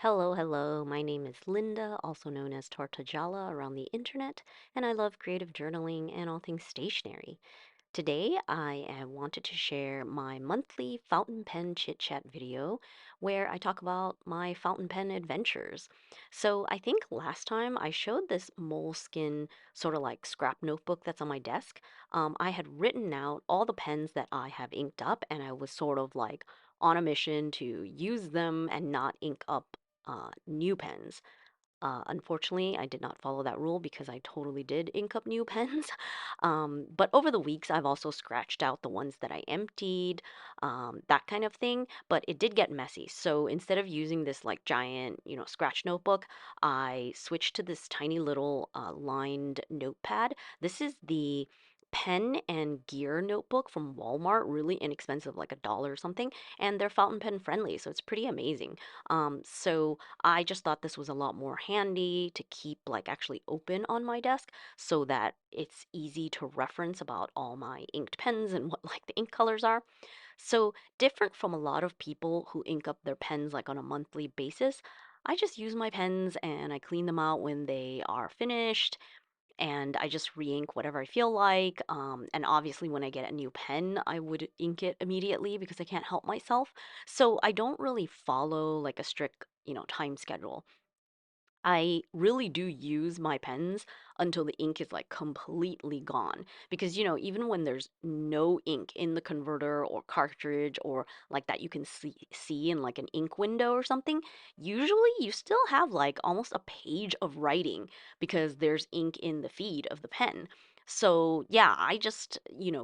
Hello, hello. My name is Linda, also known as Tartajala around the internet, and I love creative journaling and all things stationery. Today, I wanted to share my monthly fountain pen chit chat video where I talk about my fountain pen adventures. So, I think last time I showed this moleskin sort of like scrap notebook that's on my desk. I had written out all the pens that I have inked up, and I was sort of like on a mission to use them and not ink up new pens. Unfortunately, I did not follow that rule because I totally did ink up new pens. But over the weeks, I've also scratched out the ones that I emptied, that kind of thing. But it did get messy. So instead of using this like giant, scratch notebook, I switched to this tiny little lined notepad. This is the pen and gear notebook from Walmart, really inexpensive, like $1 or something, and they're fountain pen friendly, so it's pretty amazing. So I just thought this was a lot more handy to keep like actually open on my desk so that it's easy to reference about all my inked pens and what like the ink colors are. So different from a lot of people who ink up their pens like on a monthly basis, I just use my pens and I clean them out when they are finished and I just re-ink whatever I feel like. And obviously, when I get a new pen, I would ink it immediately because I can't help myself. So I don't really follow like a strict, time schedule. I really do use my pens until the ink is like completely gone. Because, even when there's no ink in the converter or cartridge or like that you can see in like an ink window or something, usually you still have like almost a page of writing because there's ink in the feed of the pen. So, yeah, I just,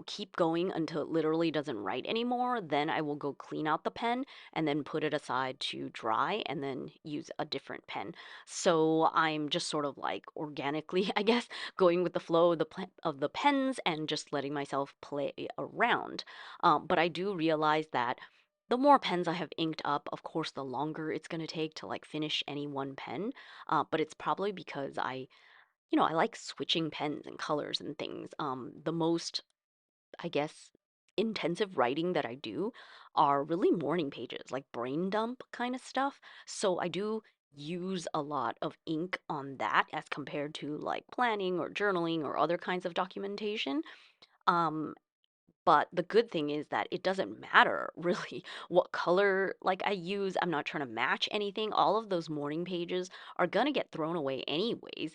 keep going until it literally doesn't write anymore. Then I will go clean out the pen and then put it aside to dry and then use a different pen. So I'm just sort of like organically, I guess, going with the flow of the pens and just letting myself play around. But I do realize that the more pens I have inked up, of course, the longer it's going to take to like finish any one pen. But it's probably because I like switching pens and colors and things. The most, I guess, intensive writing that I do are really morning pages, like brain dump kind of stuff. So I do use a lot of ink on that as compared to like planning or journaling or other kinds of documentation. Um, but the good thing is that it doesn't matter really what color like I use. I'm not trying to match anything. All of those morning pages are going to get thrown away anyways.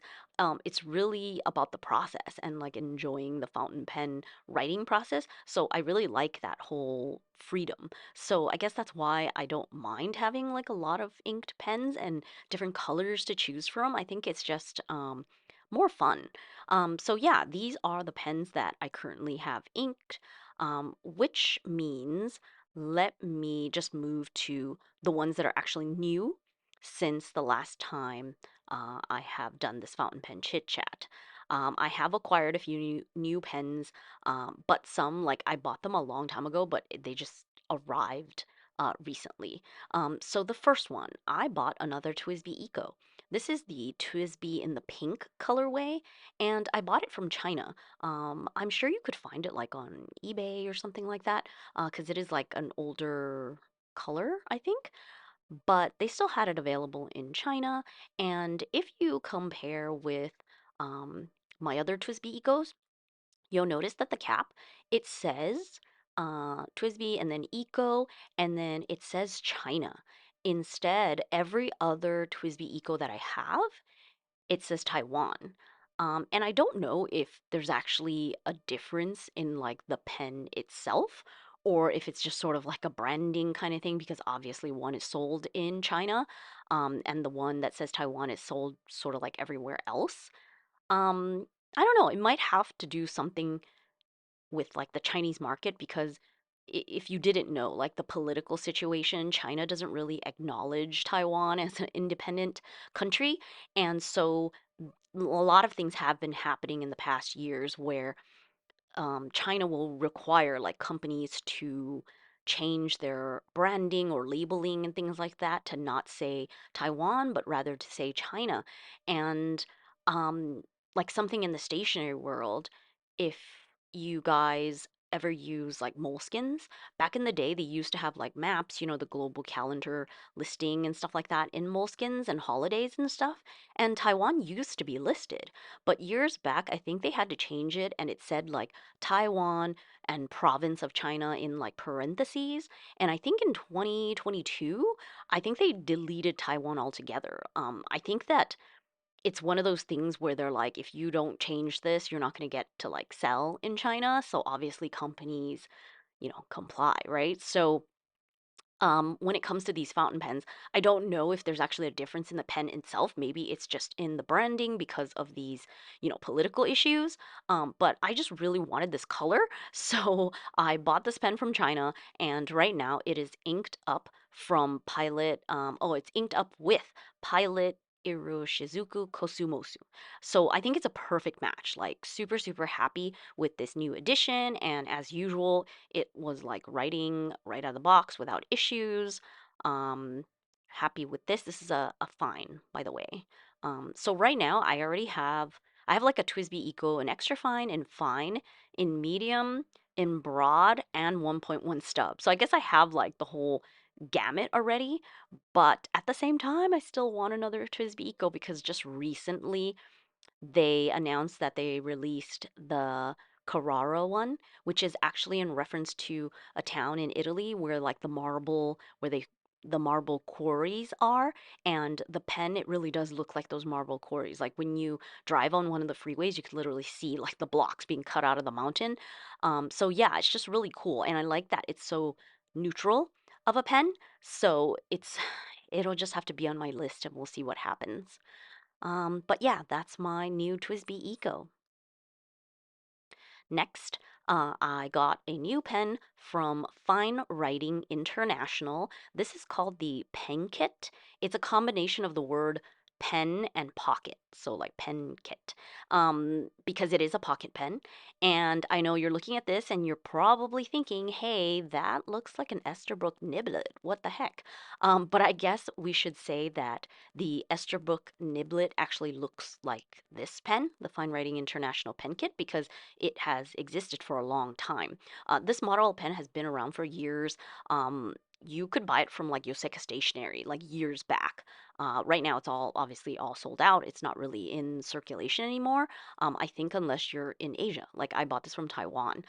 It's really about the process and like enjoying the fountain pen writing process. So I really like that whole freedom. So I guess that's why I don't mind having like a lot of inked pens and different colors to choose from. I think it's just more fun. So yeah, these are the pens that I currently have inked, which means let me just move to the ones that are actually new since the last time I have done this fountain pen chit chat. I have acquired a few new pens, but some, like I bought them a long time ago, but they just arrived recently. So the first one, I bought another TWSBI Eco. This is the TWSBI in the pink colorway, and I bought it from China. I'm sure you could find it like on eBay or something like that, because it is like an older color, I think. But they still had it available in China. And if you compare with um, my other TWSBI Ecos, you'll notice that the cap, it says TWSBI and then Eco, and then it says China. Instead, every other TWSBI Eco that I have, it says Taiwan. And I don't know if there's actually a difference in like the pen itself or if it's just sort of like a branding kind of thing because obviously one is sold in China, and the one that says Taiwan is sold sort of like everywhere else. I don't know, it might have to do something with like the Chinese market because if you didn't know, like the political situation, China doesn't really acknowledge Taiwan as an independent country. And so a lot of things have been happening in the past years where China will require like companies to change their branding or labeling and things like that to not say Taiwan, but rather to say China. And um, like something in the stationery world, if you guys ever use like moleskins? Back in the day, they used to have like maps, the global calendar listing and stuff like that in moleskins and holidays and stuff. And Taiwan used to be listed, but years back, I think they had to change it and it said like Taiwan and province of China in like parentheses. And I think in 2022, I think they deleted Taiwan altogether. I think that it's one of those things where they're like, if you don't change this, you're not going to get to like sell in China. So obviously companies, comply, right? So when it comes to these fountain pens, I don't know if there's actually a difference in the pen itself. Maybe it's just in the branding because of these, political issues. But I just really wanted this color. So I bought this pen from China, and right now it is inked up from Pilot. It's inked up with Pilot Iroshizuku Kosumosu. So I think it's a perfect match. Like, super, super happy with this new edition. And as usual, it was like writing right out of the box without issues. Um, Happy with this. This is a fine, by the way. So right now I have like a TWSBI Eco, an extra fine and fine, in medium, in broad, and 1.1 stub. So I guess I have like the whole gamut already, but at the same time, I still want another TWSBI Eco because just recently they announced that they released the Carrara one, which is actually in reference to a town in Italy where like the marble quarries are, and the pen, it really does look like those marble quarries. Like when you drive on one of the freeways, you can literally see like the blocks being cut out of the mountain. So yeah, it's just really cool, and I like that it's so neutral of a pen. So it'll just have to be on my list, and we'll see what happens. But yeah, that's my new TWSBI Eco. Next, I got a new pen from Fine Writing International. This is called the Pencket. It's a combination of the word pen and pocket, so like Pencket, because it is a pocket pen. And I know you're looking at this and you're probably thinking, hey, that looks like an Esterbrook niblet. What the heck? But I guess we should say that the Esterbrook niblet actually looks like this pen, the Fine Writing International Pencket, because it has existed for a long time. This model pen has been around for years. You could buy it from like Yoseka Stationery like years back. Right now, it's all obviously all sold out. It's not really in circulation anymore. I think unless you're in Asia. Like I bought this from Taiwan,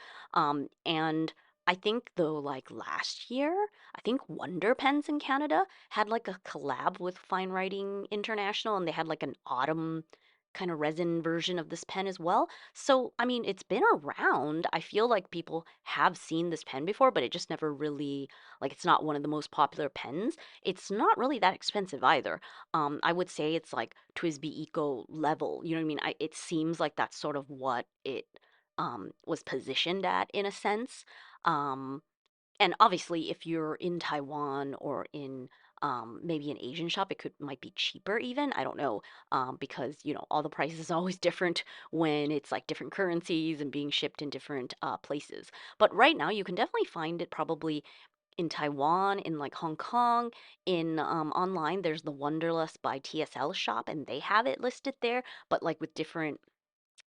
and I think though, like last year, I think Wonder Pens in Canada had like a collab with Fine Writing International, and they had like an autumn kind of resin version of this pen as well. So, I mean, it's been around. I feel like people have seen this pen before, but it just never really, like, it's not one of the most popular pens. It's not really that expensive either. I would say it's like TWSBI Eco level. You know what I mean? It seems like that's sort of what it was positioned at in a sense. Um, and obviously, if you're in Taiwan or in maybe an Asian shop, it could might be cheaper even. I don't know, because all the prices are always different when it's like different currencies and being shipped in different places. But right now, you can definitely find it probably in Taiwan, in like Hong Kong, in online. There's the Wonderlust by TSL shop, and they have it listed there, but like with different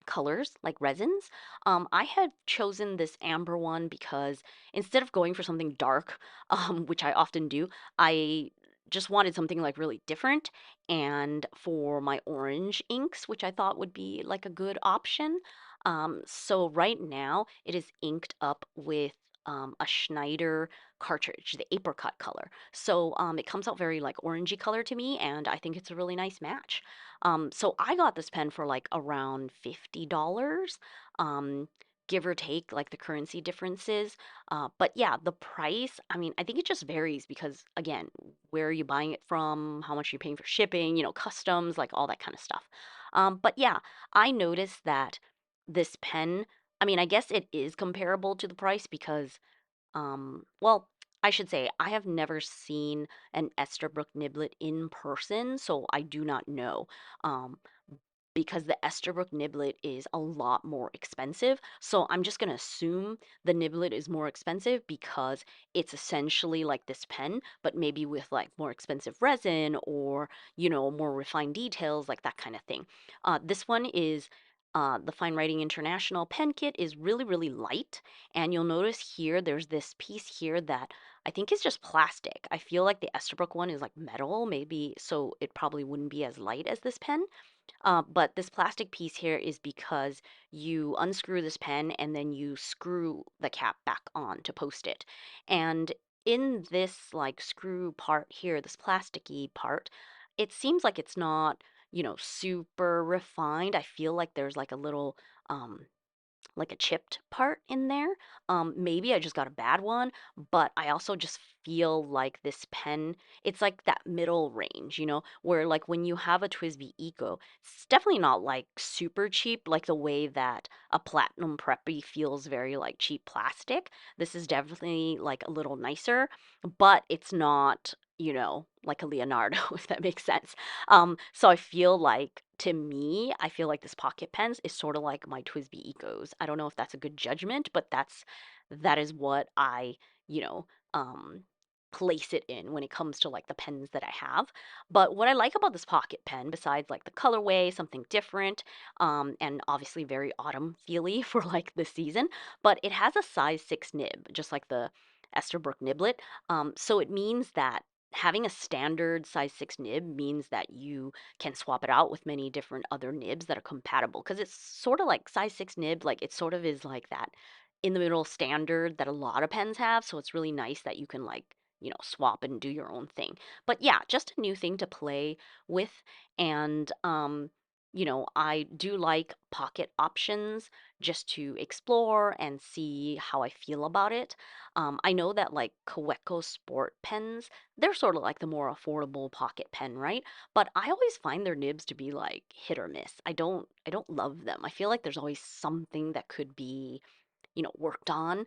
colors like resins. I had chosen this amber one because instead of going for something dark, which I often do, I just wanted something like really different. And for my orange inks, which I thought would be like a good option. So right now it is inked up with a Schneider cartridge, the apricot color. So it comes out very like orangey color to me, and I think it's a really nice match. So I got this pen for like around $50, um, give or take, like the currency differences. But yeah, the price, I mean, I think it just varies because, again, where are you buying it from? How much are you paying for shipping, customs, like all that kind of stuff. But yeah, I noticed that this pen, I mean, I guess it is comparable to the price because well, I should say I have never seen an Esterbrook niblet in person, so I do not know. Um, because the Esterbrook niblet is a lot more expensive. So I'm just gonna assume the niblet is more expensive because it's essentially like this pen, but maybe with like more expensive resin or, more refined details, like that kind of thing. This one is The Fine Writing International pen kit is really, really light. And you'll notice here, there's this piece here that I think is just plastic. I feel like the Esterbrook one is like metal, maybe, so it probably wouldn't be as light as this pen. But this plastic piece here is because you unscrew this pen and then you screw the cap back on to post it. And in this like screw part here, this plasticky part, it seems like it's not, super refined. I feel like there's um, like a chipped part in there. Maybe I just got a bad one, but I also just feel like this pen, it's like that middle range, where like when you have a TWSBI Eco, it's definitely not like super cheap, like the way that a Platinum Preppy feels very like cheap plastic. This is definitely like a little nicer, but it's not, like a Leonardo, if that makes sense. So I feel like to me, I feel like this pocket pens is sort of like my TWSBI Ecos. I don't know if that's a good judgment, but that is what I, you know, um place it in when it comes to like the pens that I have. But what I like about this pocket pen, besides like the colorway, something different, and obviously very autumn feely for like the season, but it has a size 6 nib, just like the Esterbrook niblet. So it means that having a standard size 6 nib means that you can swap it out with many different other nibs that are compatible because it's sort of like size 6 nib, like it sort of is like that in the middle standard that a lot of pens have. So it's really nice that you can like, swap and do your own thing. But yeah, just a new thing to play with. And I do like pocket options just to explore and see how I feel about it. I know that like Kaweco Sport pens, they're sort of like the more affordable pocket pen, right? But I always find their nibs to be like hit or miss. I don't love them. I feel like there's always something that could be, worked on.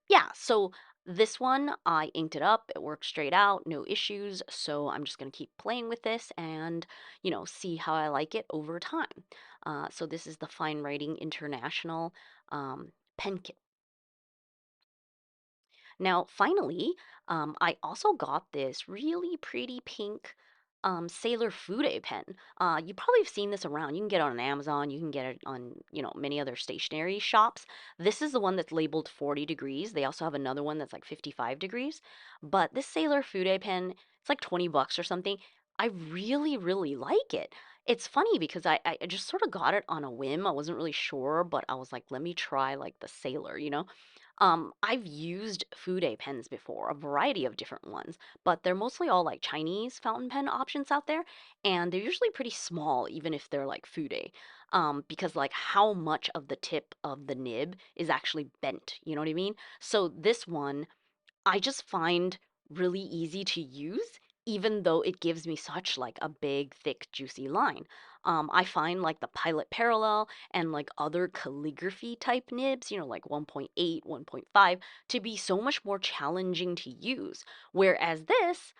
Yeah, so this one I inked it up. It worked straight out, no issues. So I'm just going to keep playing with this and, see how I like it over time. So this is the Fine Writing International pen kit. Now, finally, I also got this really pretty pink Sailor Fude pen. You probably have seen this around. You can get it on Amazon. You can get it on, many other stationery shops. This is the one that's labeled 40 degrees. They also have another one that's like 55 degrees. But this Sailor Fude pen, it's like 20 bucks or something. I really, really like it. It's funny because I just sort of got it on a whim. I wasn't really sure, but I was like, let me try like the Sailor. I've used Fude pens before, a variety of different ones, but they're mostly all like Chinese fountain pen options out there, and they're usually pretty small, even if they're like Fude, because like how much of the tip of the nib is actually bent, you know what I mean? So this one I just find really easy to use, even though it gives me such like a big, thick, juicy line. I find like the Pilot Parallel and like other calligraphy type nibs, like 1.8, 1.5, to be so much more challenging to use. Whereas this,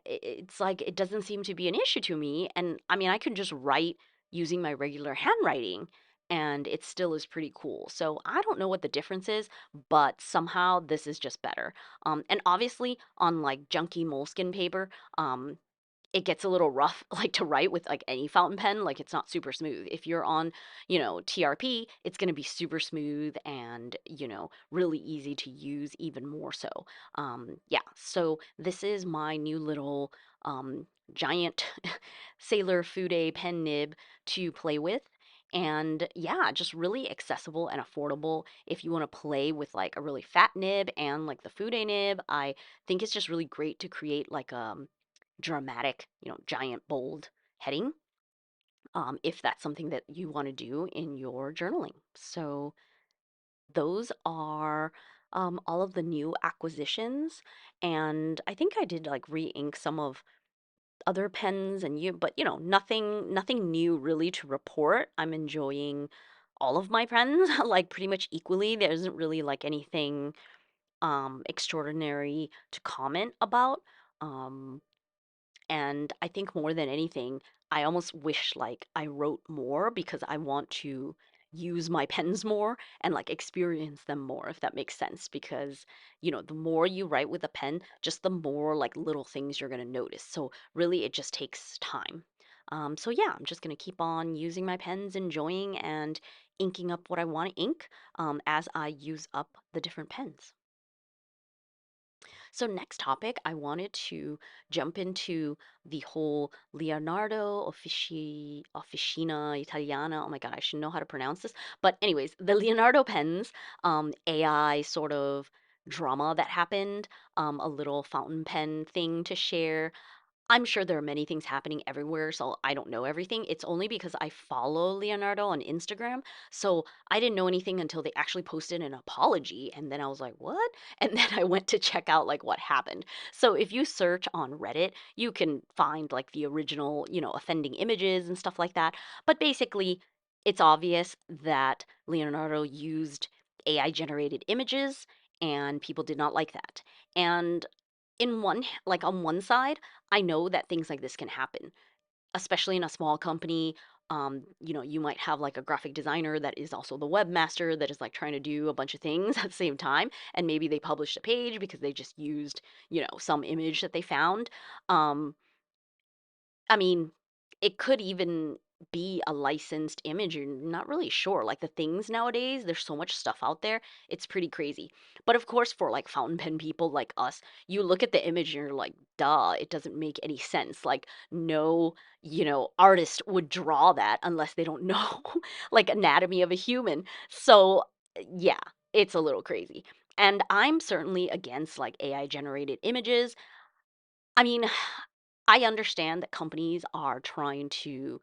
it's like it doesn't seem to be an issue to me. And I mean, I can just write using my regular handwriting and it still is pretty cool. So I don't know what the difference is, but somehow this is just better. And obviously on like junky moleskin paper, it gets a little rough like to write with like any fountain pen, like it's not super smooth. If you're on, TRP, it's going to be super smooth and, really easy to use even more so. Yeah, so this is my new little giant Sailor Fude pen nib to play with. And yeah, just really accessible and affordable if you want to play with like a really fat nib and like the Fude nib. I think it's just really great to create like dramatic, giant bold heading, if that's something that you want to do in your journaling. So those are all of the new acquisitions, and I think I did like re-ink some of other pens and but nothing new really to report. I'm enjoying all of my pens like pretty much equally. There isn't really like anything extraordinary to comment about. Um, and I think more than anything, I almost wish like I wrote more because I want to use my pens more and like experience them more, if that makes sense. Because, the more you write with a pen, just the more like little things you're going to notice. So really, it just takes time. So yeah, I'm just gonna keep on using my pens, enjoying and inking up what I want to ink as I use up the different pens. So next topic, I wanted to jump into the whole Leonardo Officina Italiana. Oh my God, I should know how to pronounce this. But anyways, the Leonardo pens, AI sort of drama that happened, a little fountain pen thing to share. I'm sure there are many things happening everywhere, so I don't know everything. It's only because I follow Leonardo on Instagram. So I didn't know anything until they actually posted an apology. And then I was like, what? And then I went to check out like what happened. So if you search on Reddit, you can find like the original, offending images and stuff like that. But basically, it's obvious that Leonardo used AI generated images and people did not like that. And like on one side, I know that things like this can happen, especially in a small company. You might have like a graphic designer that is also the webmaster that is like trying to do a bunch of things at the same time, and maybe they published a page because they just used, some image that they found. Um, I mean, it could even be a licensed image. You're not really sure. Like the things nowadays, there's so much stuff out there. It's pretty crazy. But of course, for like fountain pen people like us, you look at the image and you're like, duh, it doesn't make any sense. Like, no, artist would draw that unless they don't know like anatomy of a human. So, yeah, it's a little crazy. And I'm certainly against like AI generated images. I mean, I understand that companies are trying to,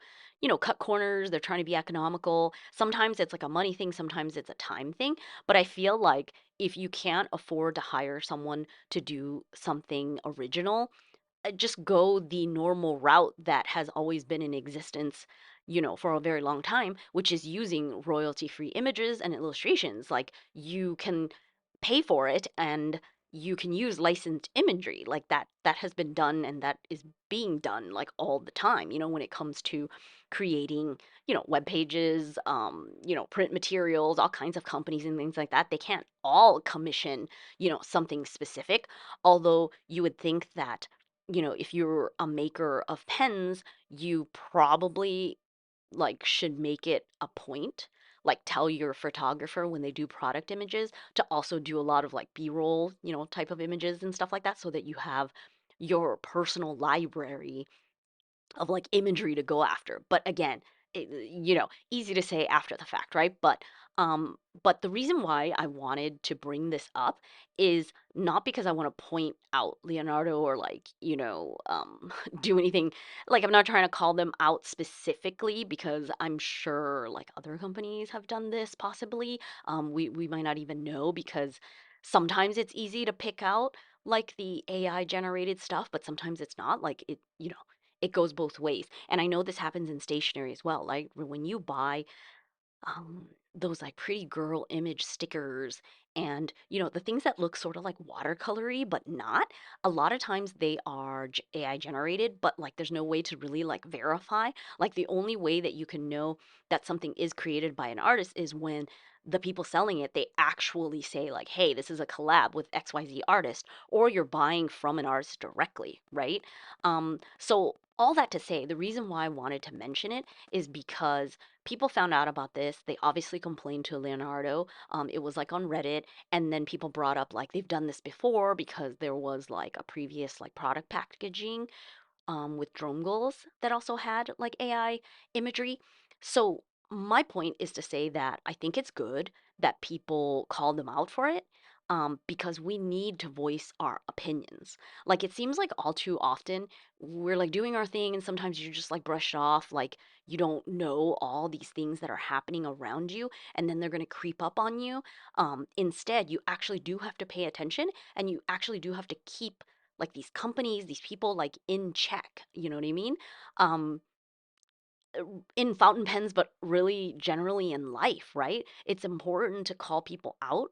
cut corners. They're trying to be economical. Sometimes it's like a money thing, sometimes it's a time thing. But I feel like if you can't afford to hire someone to do something original, just go the normal route that has always been in existence, for a very long time, which is using royalty free images and illustrations. Like you can pay for it and you can use licensed imagery like that has been done and that is being done like all the time, when it comes to creating, web pages, print materials, all kinds of companies and things like that. They can't all commission, something specific, although you would think that if you're a maker of pens, you probably like should make it a point, like tell your photographer when they do product images to also do a lot of like B-roll, type of images and stuff like that so that you have your personal library of like imagery to go after. But again, easy to say after the fact, right? But the reason why I wanted to bring this up is not because I want to point out Leonardo or like, do anything. Like I'm not trying to call them out specifically because I'm sure like other companies have done this possibly. We might not even know because sometimes it's easy to pick out like the AI generated stuff, but sometimes it's not. Like it goes both ways. And I know this happens in stationery as well. Like when you buy those like pretty girl image stickers and the things that look sort of like watercolory but not, a lot of times they are AI generated, but like there's no way to really like verify. Like the only way that you can know that something is created by an artist is when the people selling it, they actually say like, hey, this is a collab with XYZ artist, or you're buying from an artist directly, right? So all that to say, the reason why I wanted to mention it is because people found out about this. They obviously complained to Leonardo. It was like on Reddit, and then people brought up like they've done this before because there was like a previous like product packaging with drone goals that also had like AI imagery. So my point is to say that I think it's good that people call them out for it. Because we need to voice our opinions. Like it seems like all too often we're like doing our thing, and sometimes you just like brush off, like you don't know all these things that are happening around you, and then they're gonna creep up on you. Instead, you actually do have to pay attention, and you actually do have to keep like these companies, these people like in check. You know what I mean? Um, in fountain pens, but really generally in life, right? It's important to call people out.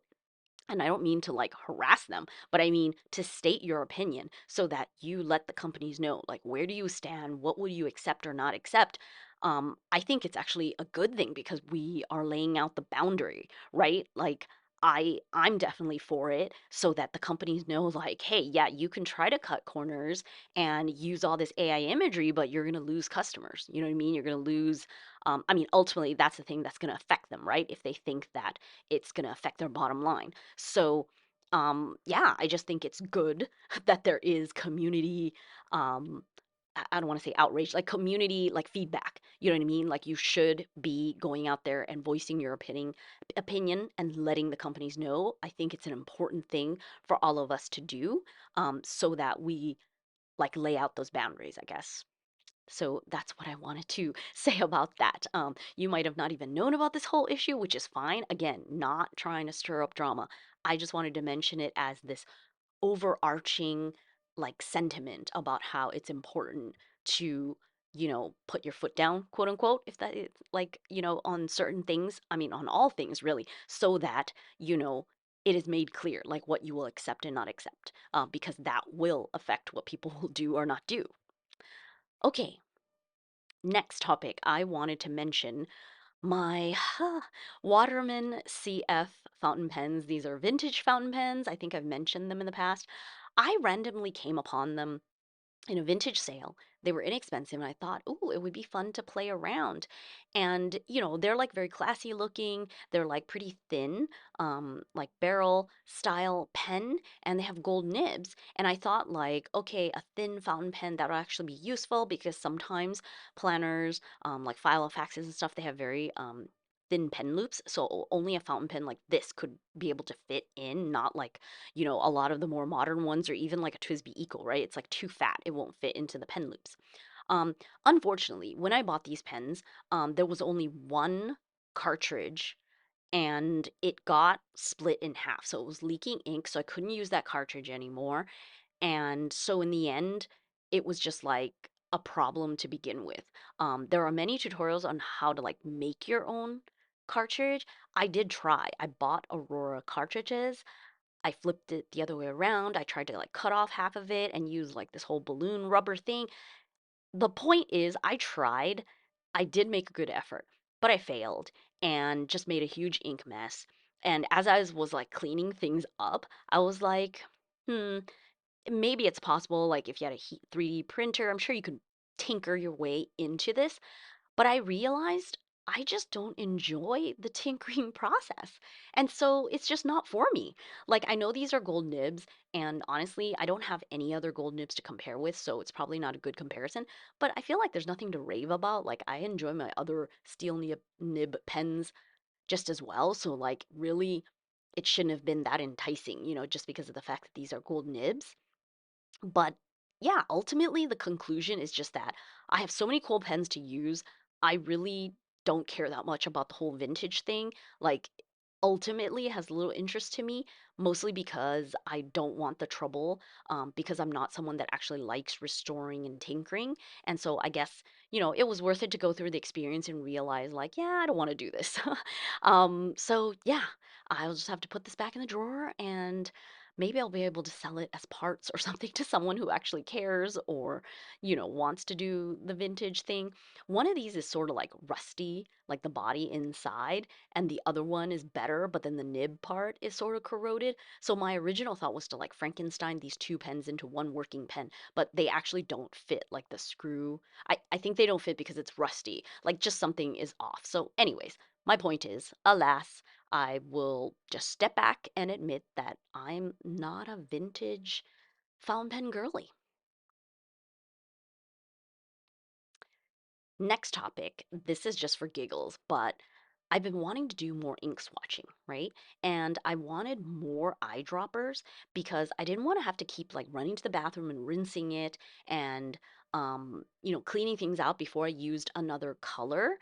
And I don't mean to like harass them, but I mean to state your opinion so that you let the companies know, like, where do you stand? What will you accept or not accept? I think it's actually a good thing because we are laying out the boundary, right? Like, I'm definitely for it so that the companies know like, hey, yeah, you can try to cut corners and use all this AI imagery, but you're gonna lose customers. You know what I mean? You're gonna lose. I mean, ultimately, that's the thing that's gonna affect them, right? If they think that it's gonna affect their bottom line. So, yeah, I just think it's good that there is community. Um, I don't want to say outrage, like community, like feedback. You know what I mean? Like you should be going out there and voicing your opinion and letting the companies know. I think it's an important thing for all of us to do, so that we like lay out those boundaries, I guess. So that's what I wanted to say about that. You might have not even known about this whole issue, which is fine. Again, not trying to stir up drama. I just wanted to mention it as this overarching like sentiment about how it's important to put your foot down, quote unquote, if that is like on certain things, I mean on all things really, so that you know it is made clear like what you will accept and not accept, because that will affect what people will do or not do. Okay, next topic I wanted to mention my Waterman CF fountain pens. These are vintage fountain pens. I think I've mentioned them in the past. I randomly came upon them in a vintage sale. They were inexpensive, and I thought, "Ooh, it would be fun to play around." And, they're like very classy looking. They're like pretty thin, like barrel style pen, and they have gold nibs. And I thought, like, okay, a thin fountain pen that'll actually be useful because sometimes planners, like faxes and stuff, they have very thin pen loops. So only a fountain pen like this could be able to fit in, not like a lot of the more modern ones or even like a TWSBI Eco, right? It's like too fat. It won't fit into the pen loops. Um, Unfortunately, when I bought these pens, there was only one cartridge and it got split in half. So it was leaking ink, so I couldn't use that cartridge anymore. And so in the end, it was just like a problem to begin with. There are many tutorials on how to like make your own cartridge. I did try. I bought Aurora cartridges. I flipped it the other way around. I tried to like cut off half of it and use like this whole balloon rubber thing. The point is, I tried. I did make a good effort, but I failed and just made a huge ink mess. And as I was like cleaning things up, I was like, hmm, maybe it's possible. Like if you had a 3D printer, I'm sure you could tinker your way into this. But I realized I just don't enjoy the tinkering process. And so it's just not for me. Like, I know these are gold nibs, and honestly, I don't have any other gold nibs to compare with, so it's probably not a good comparison. But I feel like there's nothing to rave about. Like, I enjoy my other steel nib pens just as well. So, like, really, it shouldn't have been that enticing, just because of the fact that these are gold nibs. But yeah, ultimately, the conclusion is just that I have so many cool pens to use. I really don't care that much about the whole vintage thing. Like, ultimately, it has little interest to me, mostly because I don't want the trouble, because I'm not someone that actually likes restoring and tinkering. And so I guess, it was worth it to go through the experience and realize, like, yeah, I don't want to do this. So yeah, I'll just have to put this back in the drawer and maybe I'll be able to sell it as parts or something to someone who actually cares or, wants to do the vintage thing. One of these is sort of like rusty, like the body inside, and the other one is better, but then the nib part is sort of corroded. So my original thought was to like Frankenstein these two pens into one working pen, but they actually don't fit like the screw. I think they don't fit because it's rusty. Like just something is off. So, anyways, my point is, alas, I will just step back and admit that I'm not a vintage fountain pen girly. Next topic. This is just for giggles, but I've been wanting to do more ink swatching, right? And I wanted more eyedroppers because I didn't want to have to keep like running to the bathroom and rinsing it and cleaning things out before I used another color,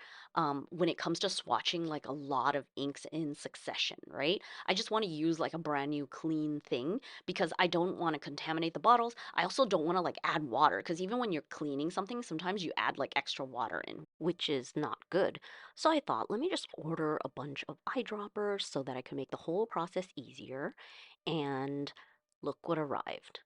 when it comes to swatching like a lot of inks in succession, right? I just want to use like a brand new clean thing because I don't want to contaminate the bottles. I also don't want to like add water because even when you're cleaning something, sometimes you add like extra water in, which is not good. So I thought, let me just order a bunch of eyedroppers so that I can make the whole process easier. And look what arrived.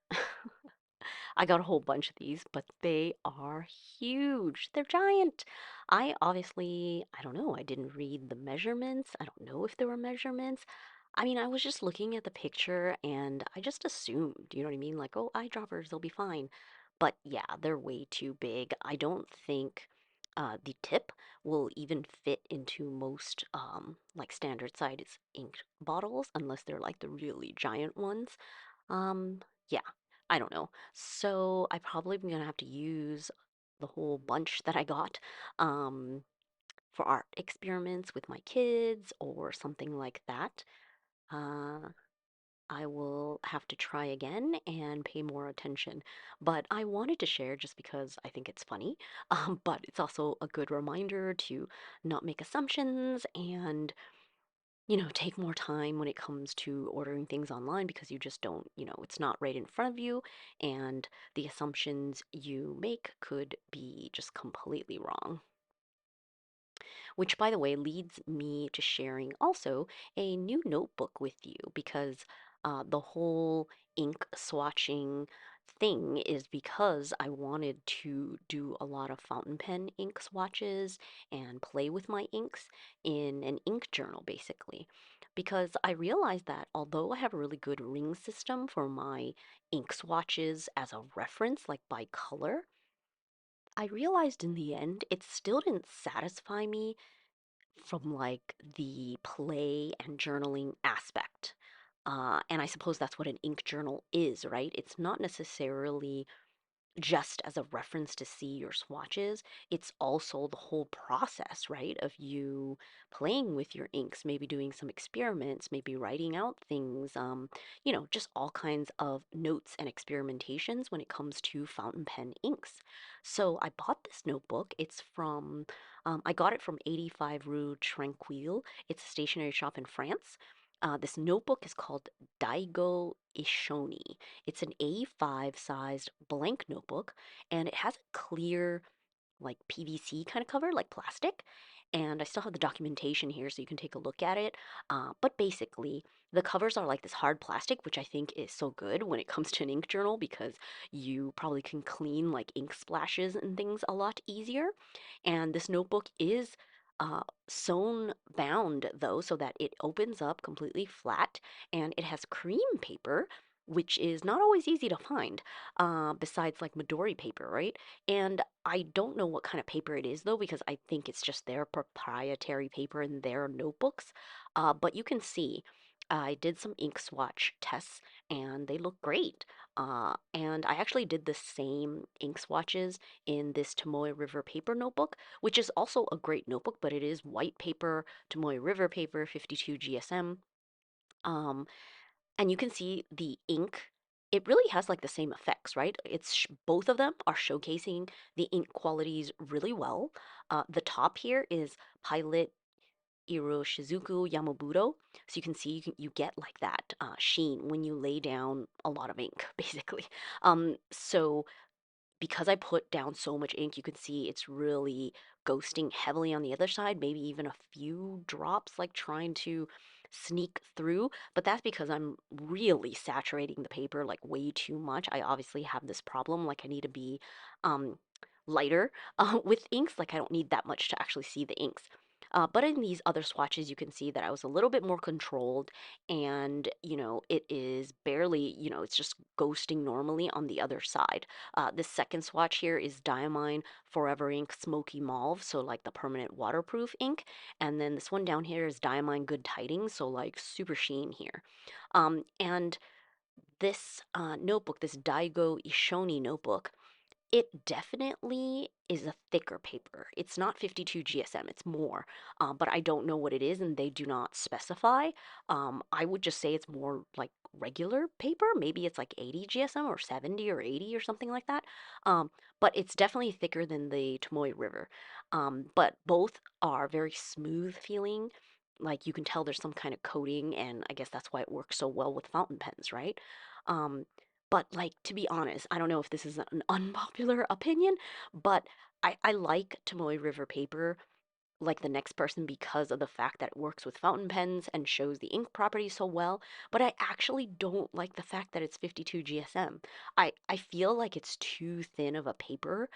I got a whole bunch of these, but they are huge. They're giant. I don't know, I didn't read the measurements. I don't know if there were measurements. I mean, I was just looking at the picture and I just assumed, you know what I mean? Like, oh, eyedroppers, they'll be fine. But yeah, they're way too big. I don't think the tip will even fit into most like standard size ink bottles unless they're like the really giant ones. Um, yeah, I don't know. So I probably am gonna have to use the whole bunch that I got for art experiments with my kids or something like that. Uh, I will have to try again and pay more attention. But I wanted to share just because I think it's funny. But it's also a good reminder to not make assumptions and, take more time when it comes to ordering things online because you just don't, it's not right in front of you. And the assumptions you make could be just completely wrong. Which, by the way, leads me to sharing also a new notebook with you because the whole ink swatching thing is because I wanted to do a lot of fountain pen ink swatches and play with my inks in an ink journal, basically. Because I realized that although I have a really good ring system for my ink swatches as a reference, like by color, I realized in the end it still didn't satisfy me from like the play and journaling aspect. And I suppose that's what an ink journal is, right? It's not necessarily just as a reference to see your swatches, it's also the whole process, right? Of you playing with your inks, maybe doing some experiments, maybe writing out things, just all kinds of notes and experimentations when it comes to fountain pen inks. So I bought this notebook. I got it from 85 Rue Tranquille. It's a stationery shop in France. This notebook is called Daigo Isshoni. It's an A5 sized blank notebook and it has a clear like PVC kind of cover, like plastic. And I still have the documentation here so you can take a look at it. But basically, the covers are like this hard plastic, which I think is so good when it comes to an ink journal because you probably can clean like ink splashes and things a lot easier. And this notebook is sewn bound though, so that it opens up completely flat and it has cream paper. Which is not always easy to find, besides like Midori paper, right? And I don't know what kind of paper it is though, because I think it's just their proprietary paper in their notebooks. But you can see I did some ink swatch tests and they look great. And I actually did the same ink swatches in this Tomoe River paper notebook, which is also a great notebook, but it is white paper, Tomoe River paper, 52 GSM. Um, and you can see the ink. It really has like the same effects, right? Both of them are showcasing the ink qualities really well. The top here is Pilot Iroshizuku Yamabudo, so you can see you get like that sheen when you lay down a lot of ink, basically. So because I put down so much ink, you can see it's really ghosting heavily on the other side, maybe even a few drops, like trying to sneak through. But that's because I'm really saturating the paper like way too much. I obviously have this problem, like I need to be um, lighter with inks, like I don't need that much to actually see the inks. But in these other swatches, you can see that I was a little bit more controlled and, it is barely, it's just ghosting normally on the other side. This second swatch here is Diamine Forever Ink Smoky Mauve, so like the permanent waterproof ink. And then this one down here is Diamine Good Tidings, so like super sheen here. And this notebook, this Daigo Isshoni notebook, it definitely is a thicker paper. It's not 52 GSM, it's more. But I don't know what it is and they do not specify. I would just say it's more like regular paper. Maybe it's like 80 GSM or 70 or 80 or something like that. Um, but it's definitely thicker than the Tomoe River. But both are very smooth feeling. Like you can tell there's some kind of coating, and I guess that's why it works so well with fountain pens, right? Um, but like to be honest, I don't know if this is an unpopular opinion, but I like Tomoe River paper like the next person because of the fact that it works with fountain pens and shows the ink properties so well, but I actually don't like the fact that it's 52 GSM. I feel like it's too thin of a paper,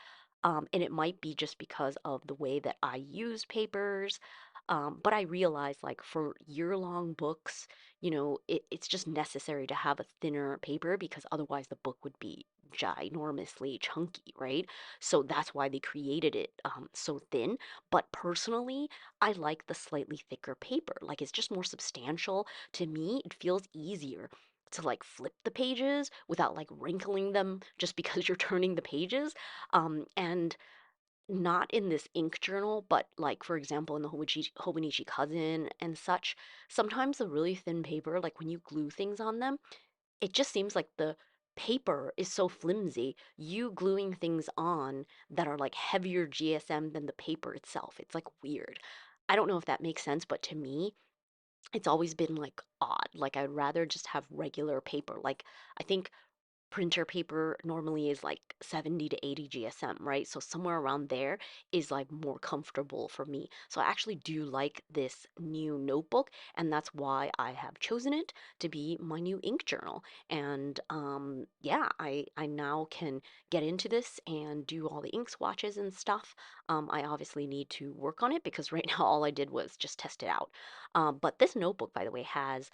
and it might be just because of the way that I use papers. But I realize like for year-long books, it's just necessary to have a thinner paper because otherwise the book would be ginormously chunky, right? So that's why they created it so thin. But personally, I like the slightly thicker paper. Like it's just more substantial. To me, it feels easier to like flip the pages without like wrinkling them just because you're turning the pages. And not in this ink journal, but like for example in the Hobonichi Cousin and such, sometimes the really thin paper, like when you glue things on them, it just seems like the paper is so flimsy. You gluing things on that are like heavier GSM than the paper itself. It's like weird. I don't know if that makes sense, but to me, it's always been like odd. Like I'd rather just have regular paper. Like I think printer paper normally is like 70 to 80 GSM, right? So somewhere around there is like more comfortable for me. So I actually do like this new notebook, and that's why I have chosen it to be my new ink journal. And yeah, I now can get into this and do all the ink swatches and stuff. I obviously need to work on it because right now all I did was just test it out. But this notebook, by the way, has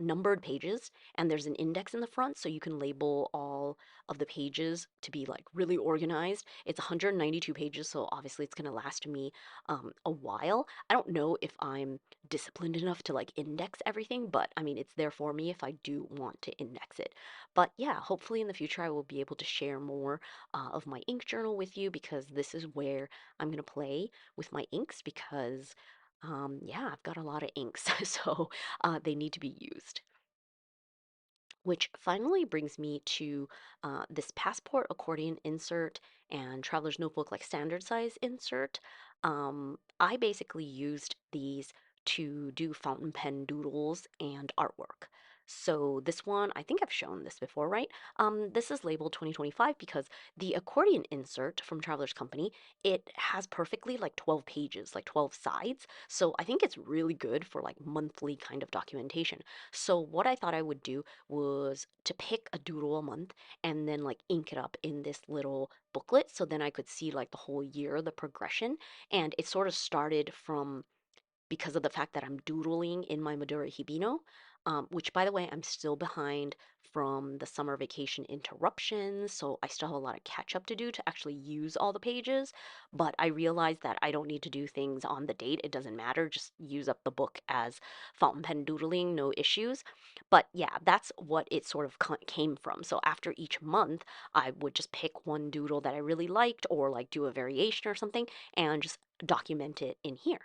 numbered pages and there's an index in the front so you can label all of the pages to be like really organized. It's 192 pages, so obviously it's going to last me a while. I don't know if I'm disciplined enough to like index everything, but I mean, it's there for me if I do want to index it. But yeah, hopefully in the future I will be able to share more of my ink journal with you because this is where I'm going to play with my inks because yeah, I've got a lot of inks, so they need to be used. Which finally brings me to this passport accordion insert and traveler's notebook like standard size insert. I basically used these to do fountain pen doodles and artwork. So this one, I think I've shown this before, right? This is labeled 2025 because the accordion insert from Traveler's Company, it has perfectly like 12 pages, like 12 sides. So I think it's really good for like monthly kind of documentation. So what I thought I would do was to pick a doodle a month and then like ink it up in this little booklet so then I could see like the whole year, the progression. And it sort of started from because of the fact that I'm doodling in my Madura Hibino, which, by the way, I'm still behind from the summer vacation interruptions, so I still have a lot of catch up to do to actually use all the pages. But I realized that I don't need to do things on the date. It doesn't matter. Just use up the book as fountain pen doodling, no issues. But yeah, that's what it sort of came from. So after each month, I would just pick one doodle that I really liked or like do a variation or something and just document it in here.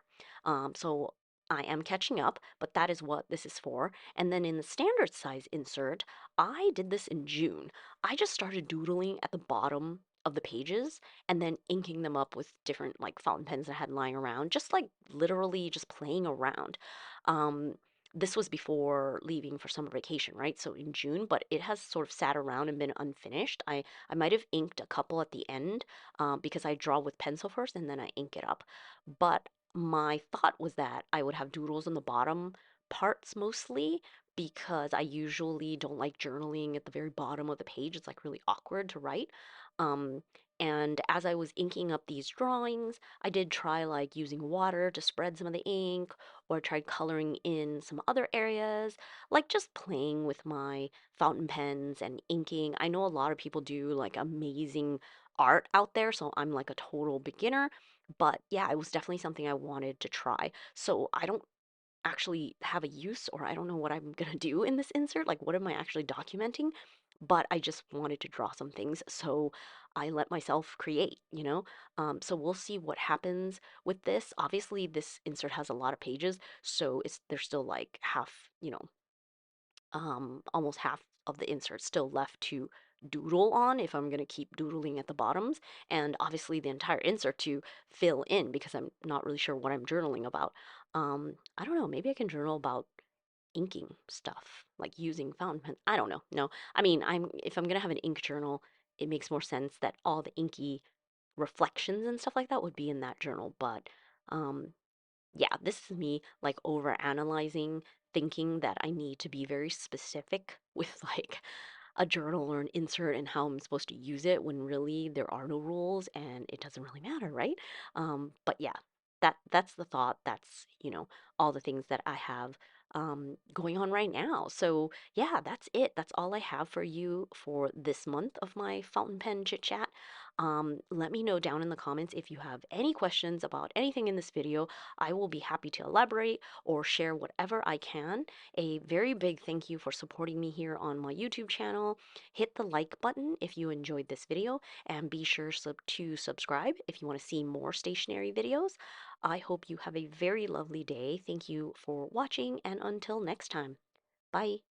So I am catching up, but that is what this is for. And then in the standard size insert, I did this in June. I just started doodling at the bottom of the pages and then inking them up with different like fountain pens I had lying around, just like literally just playing around. Um, this was before leaving for summer vacation, right? So in June, but it has sort of sat around and been unfinished. I might have inked a couple at the end because I draw with pencil first and then I ink it up. But my thought was that I would have doodles on the bottom parts mostly because I usually don't like journaling at the very bottom of the page. It's like really awkward to write. Um, and as I was inking up these drawings, I did try like using water to spread some of the ink or tried coloring in some other areas, like just playing with my fountain pens and inking. I know a lot of people do like amazing art out there, so I'm like a total beginner. But yeah, it was definitely something I wanted to try. So I don't actually have a use, or I don't know what I'm gonna do in this insert. Like, what am I actually documenting? But I just wanted to draw some things, so I let myself create. So we'll see what happens with this. Obviously, this insert has a lot of pages, so it's there's still like almost half of the insert still left to doodle on if I'm going to keep doodling at the bottoms, and obviously the entire insert to fill in because I'm not really sure what I'm journaling about. I don't know, maybe I can journal about inking stuff, like using fountain pen. I don't know. No, I mean, if I'm going to have an ink journal, it makes more sense that all the inky reflections and stuff like that would be in that journal, but um yeah, this is me like over analyzing, thinking that I need to be very specific with like a journal or an insert and how I'm supposed to use it when really there are no rules and it doesn't really matter, right? But yeah. that's the thought. That's, all the things that I have going on right now. So yeah, that's it. That's all I have for you for this month of my fountain pen chit chat. Let me know down in the comments if you have any questions about anything in this video. I will be happy to elaborate or share whatever I can. A very big thank you for supporting me here on my YouTube channel. Hit the like button if you enjoyed this video, and be sure to subscribe if you want to see more stationery videos. I hope you have a very lovely day. Thank you for watching, and until next time, bye.